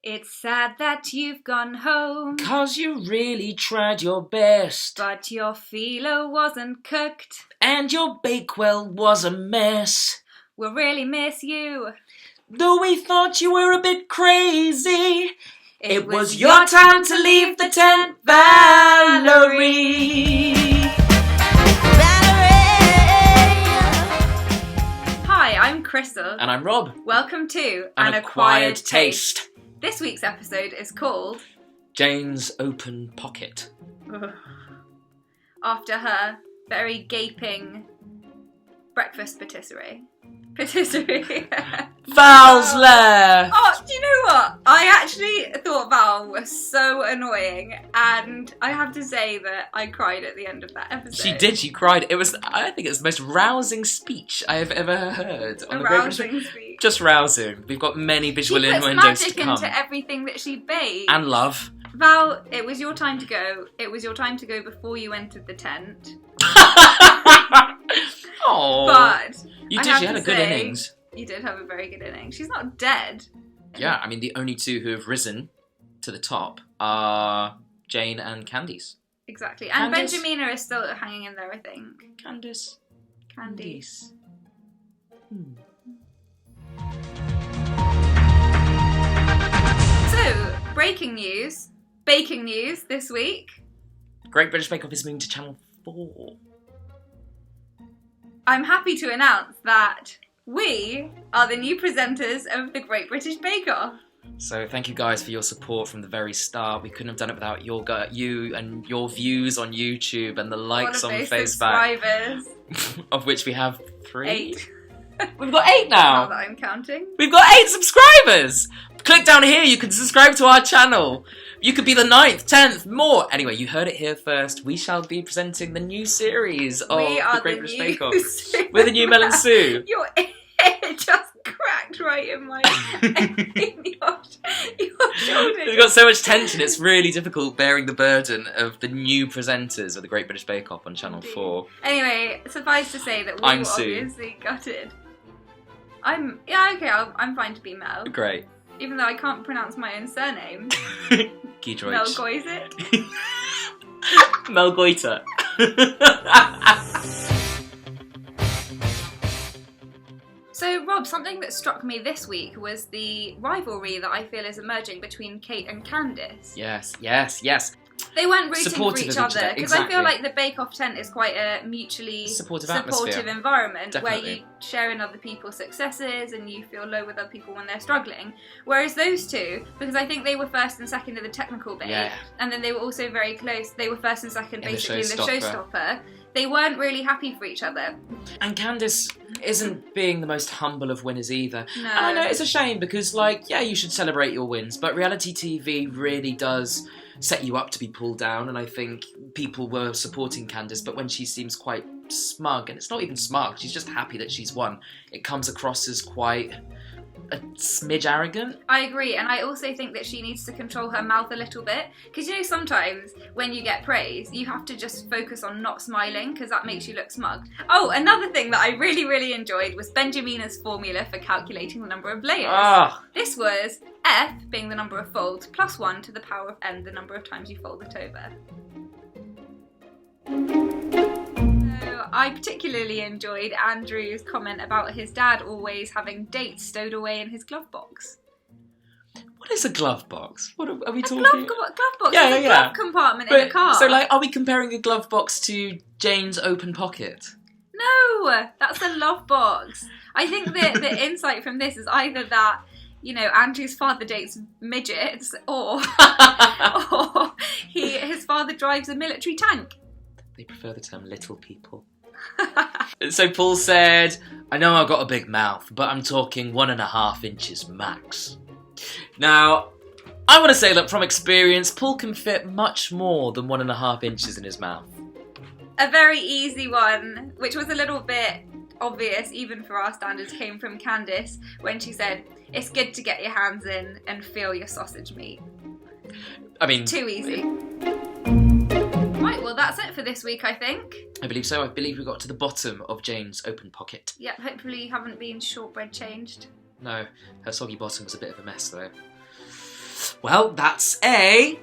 It's sad that you've gone home, 'cause you really tried your best. but your phyllo wasn't cooked. And your Bakewell was a mess. We'll really miss you. Though we thought you were a bit crazy, it was your time to leave the tent, Valerie. Hi, I'm Crystal. And I'm Rob. Welcome to An Acquired Taste. This week's episode is called Jane's Open Pocket. after her very gaping breakfast patisserie. Val's lair! Oh, do you know what? I actually thought Val was so annoying, and I have to say that I cried at the end of that episode. She did, she cried. I think it's the most rousing speech I have ever heard. On A the Great rousing British... speech. Just rousing. We've got many visual She puts innuendos to magic come. into everything that she baked. And love. Val, it was your time to go. It was your time to go before you entered the tent. Oh, But you I did. have You had to a good say, innings. You did have a very good inning. She's not dead. Yeah, I mean the only two who have risen to the top are Jane and Candice. Exactly. And Candice. Benjamina is still hanging in there, I think. Candice. Candice. So, breaking news. Baking news this week. Great British Bake Off is moving to Channel 4. I'm happy to announce that we are the new presenters of the Great British Bake Off. So thank you guys for your support from the very start. We couldn't have done it without you and your views on YouTube and the likes All on of those Facebook, subscribers. of which we have 3. 8. We've got 8 Now now. that I'm counting. We've got 8 subscribers. Click down here. You can subscribe to our channel. You could be the 9th, 10th, more. Anyway, you heard it here first. We shall be presenting the new series of We are the Great the British new Bake Off. We're the new Mel and Sue. Your ear just cracked right in my in your shoulder. We've got so much tension, it's really difficult bearing the burden of the new presenters of the Great British Bake Off on Channel 4. Anyway, suffice to say that we I'm were Sue. obviously gutted. I'm fine to be Mel, Great. even though I can't pronounce my own surname. Giedroyc. Mel Goisit. Mel Goiter. So, Rob, something that struck me this week was the rivalry that I feel is emerging between Kate and Candice. Yes. They weren't rooting Supportive for each of each other other, because I feel exactly. like the Bake Off tent is quite a mutually Supportive atmosphere. environment where Definitely. you share in other people's successes and you feel low with other people when they're struggling. Whereas those two, because I think they were first and second in the technical bake, Yeah. and then they were also very close. They were first and second In the basically in the showstopper. showstopper. They weren't really happy for each other. And Candice isn't being the most humble of winners either. No. And I know it's a shame because, you should celebrate your wins, but reality TV really does set you up to be pulled down, and I think people were supporting Candice, but when she seems quite smug, and it's not even smug, she's just happy that she's won, it comes across as quite a smidge arrogant. I agree, and I also think that she needs to control her mouth a little bit, because sometimes when you get praise you have to just focus on not smiling because that makes you look smug. Oh, another thing that I really enjoyed was Benjamina's formula for calculating the number of layers. Ah, This was F being the number of folds plus 1 to the power of n, the number of times you fold it over. So I particularly enjoyed Andrew's comment about his dad always having dates stowed away in his glove box. what is a glove box? What are we talking? Glove box. Yeah, There's a yeah. glove compartment in a car. So, are we comparing a glove box to Jane's open pocket? No, that's a love box. I think that the insight from this is either that, Andrew's father dates midgets, or his father drives a military tank. They prefer the term little people. So Paul said, I know I've got a big mouth, but I'm talking 1.5 inches max. Now, I want to say that from experience, Paul can fit much more than 1.5 inches in his mouth. A very easy one, which was a little bit obvious even for our standards, came from Candice when she said, it's good to get your hands in and feel your sausage meat. I mean... Too easy. Right, well that's it for this week, I think. I believe so. I believe we got to the bottom of Jane's open pocket. Yep, hopefully you haven't been shortbread changed. No, her soggy bottom was a bit of a mess though. Well, that's a